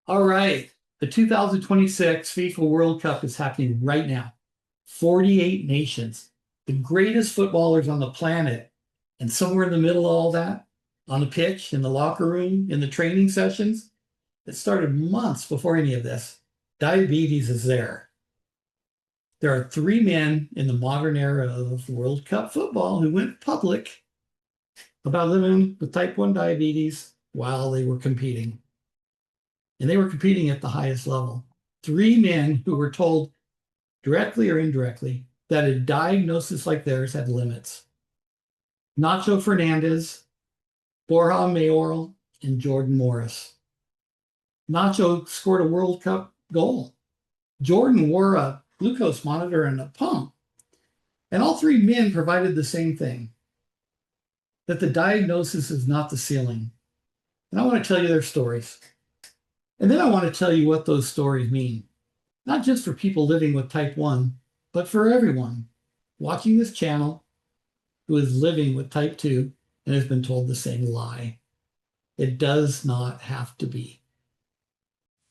All right. The 2026 FIFA World Cup is happening right now. 48 nations, the greatest footballers on the planet. And somewhere in the middle of all that, on the pitch, in the locker room, in the training sessions, it started months before any of this. Diabetes is there. There are three men in the modern era of World Cup football who went public about living with type 1 diabetes while they were competing. And they were competing at the highest level. Three men who were told directly or indirectly that a diagnosis like theirs had limits. Nacho Fernández, Borja Mayoral, and Jordan Morris. Nacho scored a World Cup goal. Jordan wore a glucose monitor and a pump. And all three men provided the same thing, that the diagnosis is not the ceiling. And I want to tell you their stories. And then I want to tell you what those stories mean, not just for people living with type 1, but for everyone watching this channel who is living with type 2 and has been told the same lie. It does not have to be.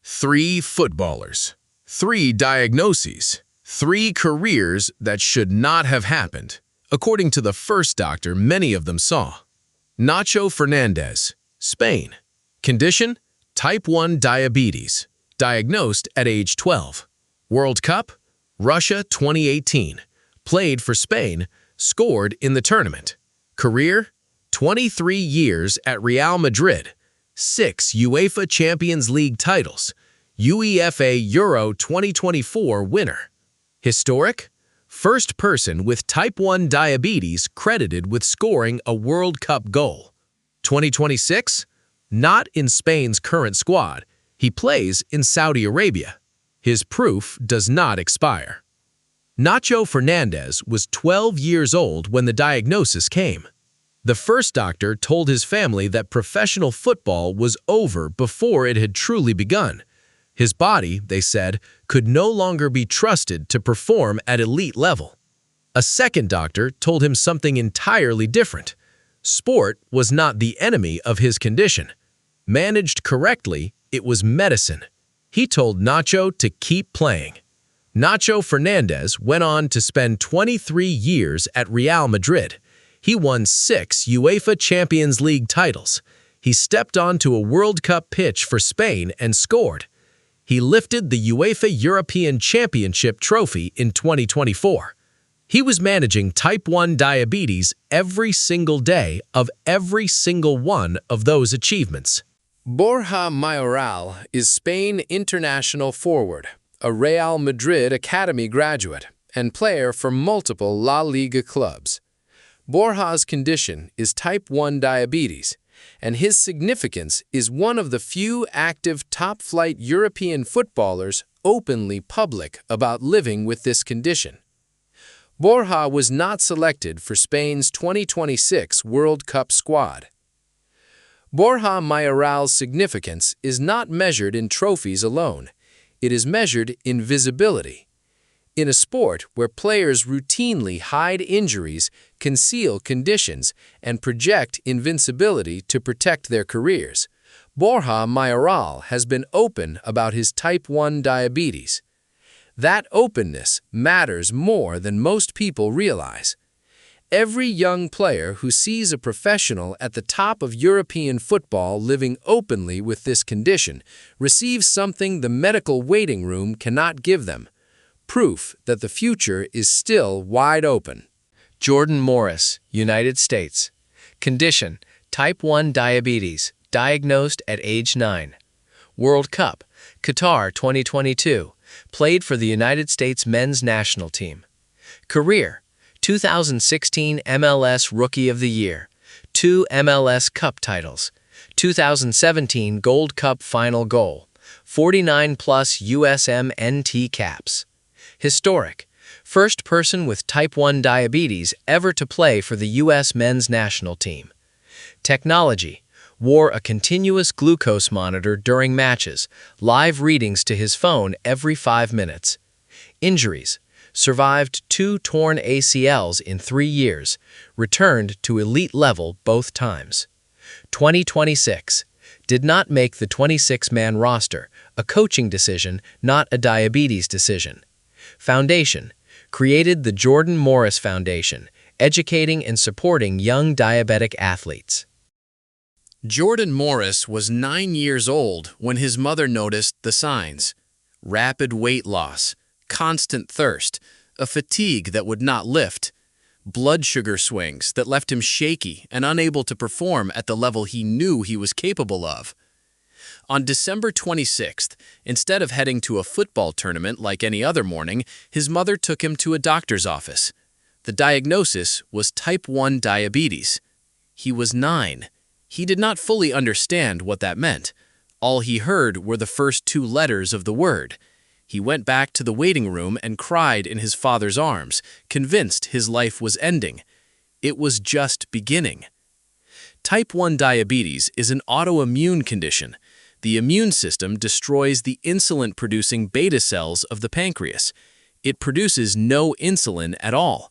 Three footballers, three diagnoses, three careers that should not have happened. According to the first doctor many of them saw. Nacho Fernández, Spain. Condition: type 1 diabetes. Diagnosed at age 12. World Cup: Russia 2018. Played for Spain, scored in the tournament. Career: 23 years at Real Madrid. 6 UEFA Champions League titles. UEFA Euro 2024 winner. Historic: first person with type 1 diabetes credited with scoring a World Cup goal. 2026? Not in Spain's current squad. He plays in Saudi Arabia. His proof does not expire. Nacho Fernández was 12 years old when the diagnosis came. The first doctor told his family that professional football was over before it had truly begun. His body, they said, could no longer be trusted to perform at elite level. A second doctor told him something entirely different. Sport was not the enemy of his condition. Managed correctly, it was medicine. He told Nacho to keep playing. Nacho Fernández went on to spend 23 years at Real Madrid. He won 6 UEFA Champions League titles. He stepped onto a World Cup pitch for Spain and scored. He lifted the UEFA European Championship trophy in 2024. He was managing type 1 diabetes every single day of every single one of those achievements. Borja Mayoral is Spain international forward, a Real Madrid Academy graduate, and player for multiple La Liga clubs. Borja's condition is type 1 diabetes, and his significance is one of the few active top-flight European footballers openly public about living with this condition. Borja was not selected for Spain's 2026 World Cup squad. Borja Mayoral's significance is not measured in trophies alone. It is measured in visibility. In a sport where players routinely hide injuries, conceal conditions, and project invincibility to protect their careers, Borja Mayoral has been open about his type 1 diabetes. That openness matters more than most people realize. Every young player who sees a professional at the top of European football living openly with this condition receives something the medical waiting room cannot give them: proof that the future is still wide open. Jordan Morris, United States. Condition: type 1 diabetes. Diagnosed at age 9. World Cup: Qatar 2022. Played for the United States men's national team. Career: 2016 MLS Rookie of the Year, 2 MLS Cup titles, 2017 Gold Cup final goal, 49+ USMNT caps. Historic: first person with type 1 diabetes ever to play for the U.S. men's national team. Technology: wore a continuous glucose monitor during matches, live readings to his phone every 5 minutes. Injuries: survived 2 torn ACLs in 3 years, returned to elite level both times. 2026. did not make the 26-man roster, a coaching decision, not a diabetes decision. Foundation created the Jordan Morris Foundation, educating and supporting young diabetic athletes. Jordan Morris was 9 years old when his mother noticed the signs: rapid weight loss, constant thirst, a fatigue that would not lift, blood sugar swings that left him shaky and unable to perform at the level he knew he was capable of. On December 26th, instead of heading to a football tournament like any other morning, his mother took him to a doctor's office. The diagnosis was type 1 diabetes. He was 9. He did not fully understand what that meant. All he heard were the first 2 letters of the word. He went back to the waiting room and cried in his father's arms, convinced his life was ending. It was just beginning. Type 1 diabetes is an autoimmune condition. The immune system destroys the insulin-producing beta cells of the pancreas. It produces no insulin at all.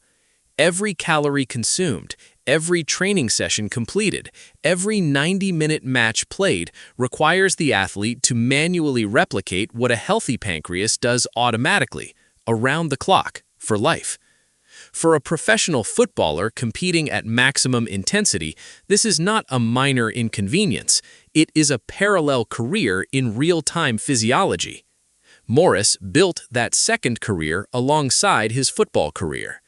Every calorie consumed, every training session completed, every 90-minute match played requires the athlete to manually replicate what a healthy pancreas does automatically, around the clock, for life. For a professional footballer competing at maximum intensity, this is not a minor inconvenience. It is a parallel career in real-time physiology. Morris built that second career alongside his football career.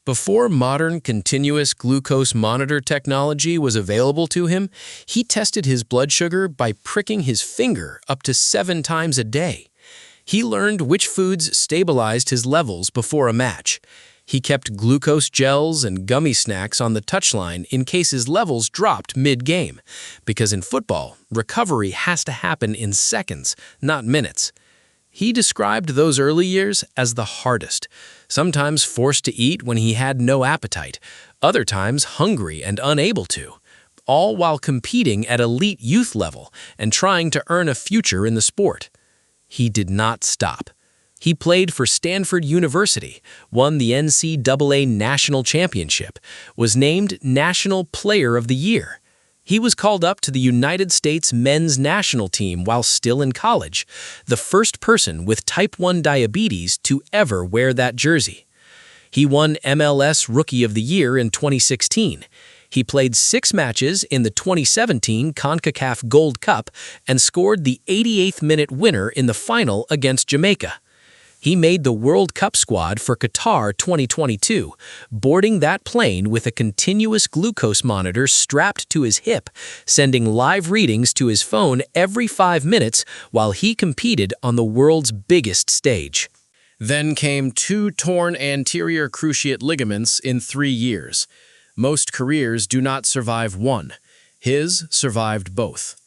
Before modern continuous glucose monitor technology was available to him, he tested his blood sugar by pricking his finger up to 7 times a day. He learned which foods stabilized his levels before a match. He kept glucose gels and gummy snacks on the touchline in case his levels dropped mid-game, because in football, recovery has to happen in seconds, not minutes. He described those early years as the hardest, sometimes forced to eat when he had no appetite, other times hungry and unable to, all while competing at elite youth level and trying to earn a future in the sport. He did not stop. He played for Stanford University, won the NCAA National Championship, was named National Player of the Year. He was called up to the United States men's national team while still in college, the first person with type 1 diabetes to ever wear that jersey. He won MLS Rookie of the Year in 2016. He played 6 matches in the 2017 CONCACAF Gold Cup and scored the 88th-minute winner in the final against Jamaica. He made the World Cup squad for Qatar 2022, boarding that plane with a continuous glucose monitor strapped to his hip, sending live readings to his phone every 5 minutes while he competed on the world's biggest stage. Then came 2 torn anterior cruciate ligaments in 3 years. Most careers do not survive one. His survived both.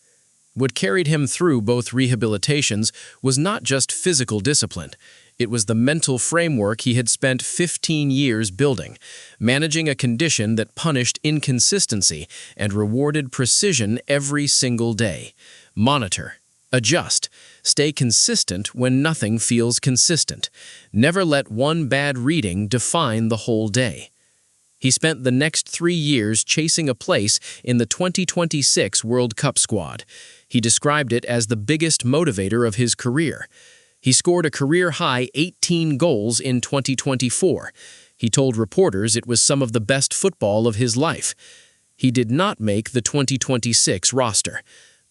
What carried him through both rehabilitations was not just physical discipline. It was the mental framework he had spent 15 years building, managing a condition that punished inconsistency and rewarded precision every single day. Monitor, adjust, stay consistent when nothing feels consistent. Never let one bad reading define the whole day. He spent the next 3 years chasing a place in the 2026 World Cup squad. He described it as the biggest motivator of his career. He scored a career-high 18 goals in 2024. He told reporters it was some of the best football of his life. He did not make the 2026 roster.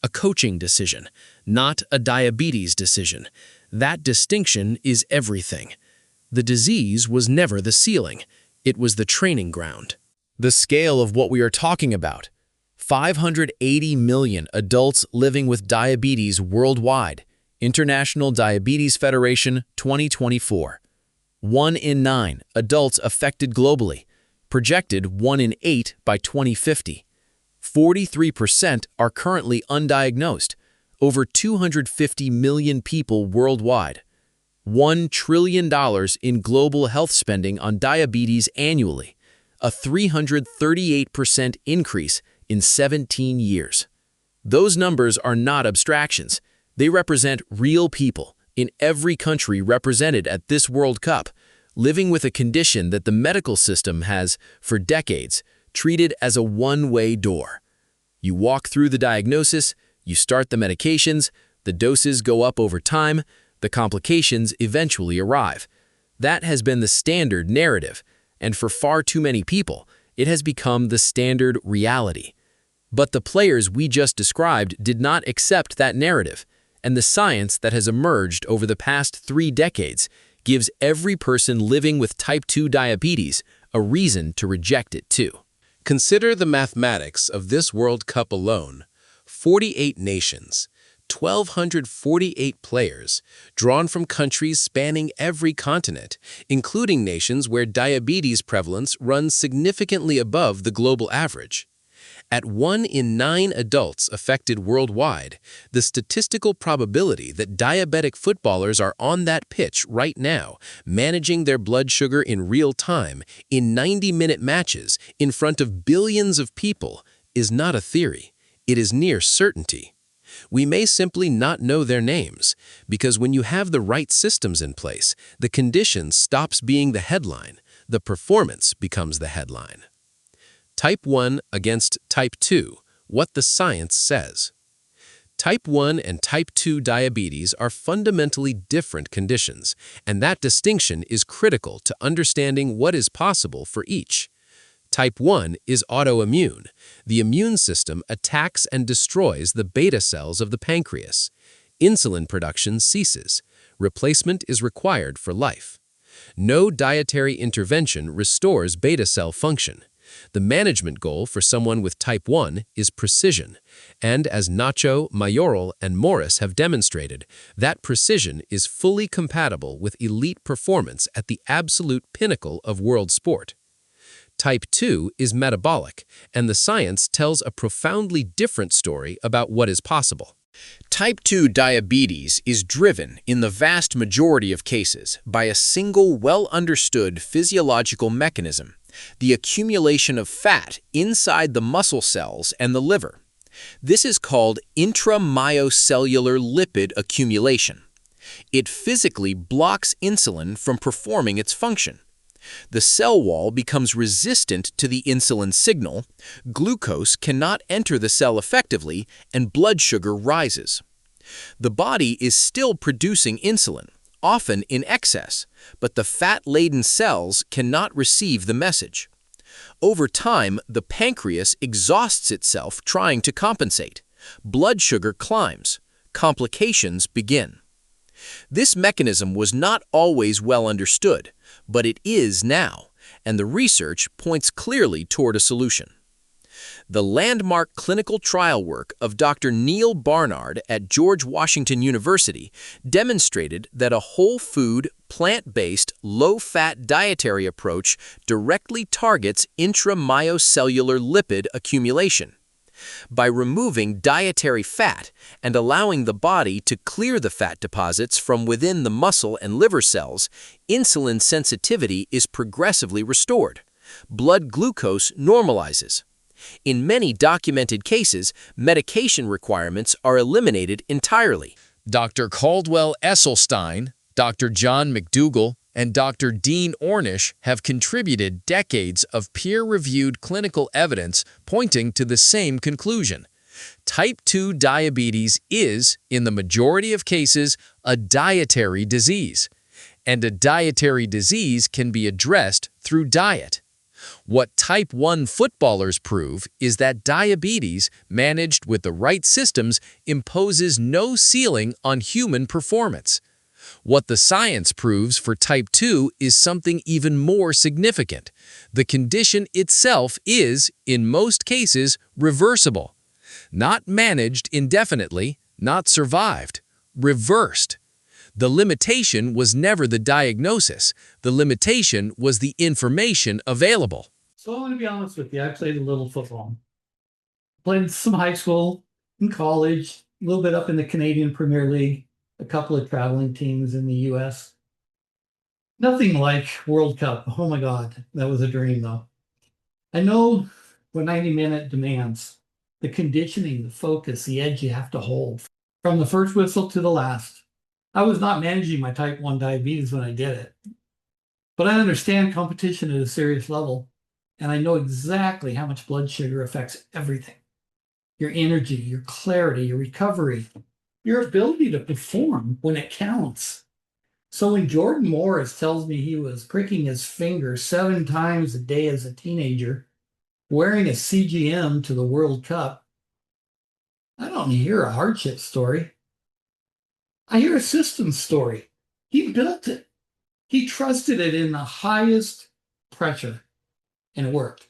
A coaching decision, not a diabetes decision. That distinction is everything. The disease was never the ceiling. It was the training ground. The scale of what we are talking about: 580 million adults living with diabetes worldwide. International Diabetes Federation 2024. 1 in 9 adults affected globally. Projected 1 in 8 by 2050. 43% are currently undiagnosed. Over 250 million people worldwide. $1 trillion in global health spending on diabetes annually. A 338% increase in 17 years. Those numbers are not abstractions. They represent real people in every country represented at this World Cup, living with a condition that the medical system has, for decades, treated as a one-way door. You walk through the diagnosis, You start the medications, the doses go up over time, the complications eventually arrive. That has been the standard narrative, and for far too many people, it has become the standard reality. But the players we just described did not accept that narrative, and the science that has emerged over the past 3 decades gives every person living with type 2 diabetes a reason to reject it too. Consider the mathematics of this World Cup alone. 48 nations, 1,248 players, drawn from countries spanning every continent, including nations where diabetes prevalence runs significantly above the global average. At 1 in 9 adults affected worldwide, the statistical probability that diabetic footballers are on that pitch right now, managing their blood sugar in real time, in 90-minute matches, in front of billions of people, is not a theory. It is near certainty. We may simply not know their names, because when you have the right systems in place, the condition stops being the headline, the performance becomes the headline. Type 1 against Type 2, what the science says. Type 1 and Type 2 diabetes are fundamentally different conditions, and that distinction is critical to understanding what is possible for each. Type 1 is autoimmune. The immune system attacks and destroys the beta cells of the pancreas. Insulin production ceases. Replacement is required for life. No dietary intervention restores beta cell function. The management goal for someone with type 1 is precision, and as Nacho, Mayoral, and Morris have demonstrated, that precision is fully compatible with elite performance at the absolute pinnacle of world sport. Type 2 is metabolic, and the science tells a profoundly different story about what is possible. Type 2 diabetes is driven, in the vast majority of cases, by a single well-understood physiological mechanism: the accumulation of fat inside the muscle cells and the liver. This is called intramyocellular lipid accumulation. It physically blocks insulin from performing its function. The cell wall becomes resistant to the insulin signal, glucose cannot enter the cell effectively, and blood sugar rises. The body is still producing insulin, often in excess, but the fat-laden cells cannot receive the message. Over time, the pancreas exhausts itself trying to compensate. Blood sugar climbs. Complications begin. This mechanism was not always well understood, but it is now, and the research points clearly toward a solution. The landmark clinical trial work of Dr. Neal Barnard at George Washington University demonstrated that a whole food, plant-based, low-fat dietary approach directly targets intramyocellular lipid accumulation. By removing dietary fat and allowing the body to clear the fat deposits from within the muscle and liver cells, insulin sensitivity is progressively restored. Blood glucose normalizes. In many documented cases, medication requirements are eliminated entirely. Dr. Caldwell Esselstyn, Dr. John McDougall, and Dr. Dean Ornish have contributed decades of peer-reviewed clinical evidence pointing to the same conclusion. Type 2 diabetes is, in the majority of cases, a dietary disease, and a dietary disease can be addressed through diet. What type 1 footballers prove is that diabetes, managed with the right systems, imposes no ceiling on human performance. What the science proves for type 2 is something even more significant. The condition itself is, in most cases, reversible. Not managed indefinitely, not survived, reversed. The limitation was never the diagnosis. The limitation was the information available. So I'm going to be honest with you. I played a little football. Played some high school and college, a little bit up in the Canadian Premier League, a couple of traveling teams in the U.S. Nothing like World Cup. Oh my God, that was a dream though. I know what 90-minute demands, the conditioning, the focus, the edge you have to hold from the first whistle to the last. I was not managing my type 1 diabetes when I did it, but I understand competition at a serious level, and I know exactly how much blood sugar affects everything. your energy, your clarity, your recovery, your ability to perform when it counts. So when Jordan Morris tells me he was pricking his finger 7 times a day as a teenager, wearing a CGM to the World Cup, I don't hear a hardship story. I hear a systems story. He built it. He trusted it in the highest pressure, and it worked.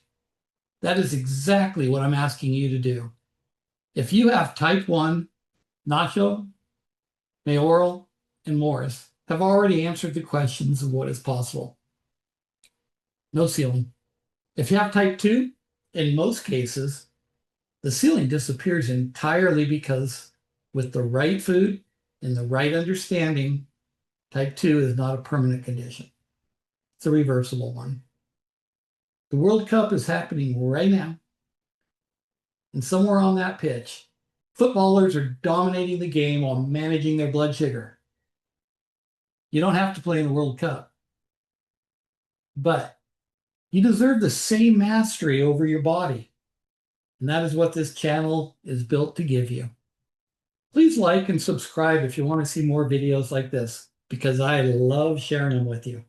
That is exactly what I'm asking you to do. If you have type 1, Nacho, Mayoral, and Morris have already answered the questions of what is possible. No ceiling. If you have type 2, in most cases, the ceiling disappears entirely because with the right food and the right understanding, type 2 is not a permanent condition. It's a reversible one. The World Cup is happening right now. And somewhere on that pitch, footballers are dominating the game while managing their blood sugar. You don't have to play in the World Cup, but you deserve the same mastery over your body. And that is what this channel is built to give you. Please like and subscribe if you want to see more videos like this, because I love sharing them with you.